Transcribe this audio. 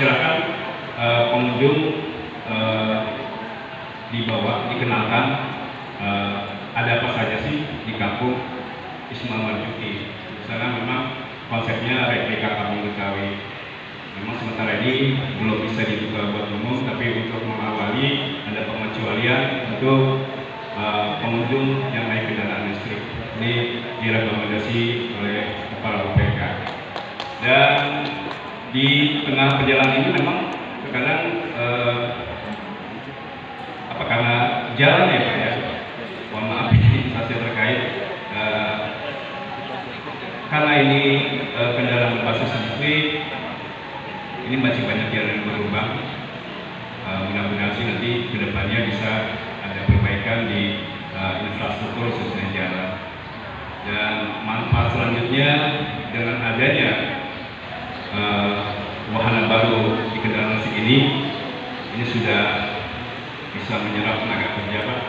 silakan pengunjung dibawa, dikenalkan ada apa saja sih di kampung Ismail Marzuki. Di sana memang konsepnya replika kampung Betawi. Memang sementara ini belum bisa dibuka buat umum, tapi untuk mengawali ada pengecualian untuk pengunjung yang naik kendaraan listrik. Ini direkomendasi oleh kepala UPK. Dan di tengah perjalanan ini memang terkadang karena jalan ya Pak ya, mohon maaf ini instansi terkait, karena ini kendaraan berbasis listrik, ini masih banyak jalan yang berlubang. Mudah-mudahan sih nanti kedepannya bisa ada perbaikan di infrastruktur khususnya jalan. Dan manfaat selanjutnya dengan adanya wahana baru di kendaraan listrik ini sudah bisa menyerap tenaga kerja Pak.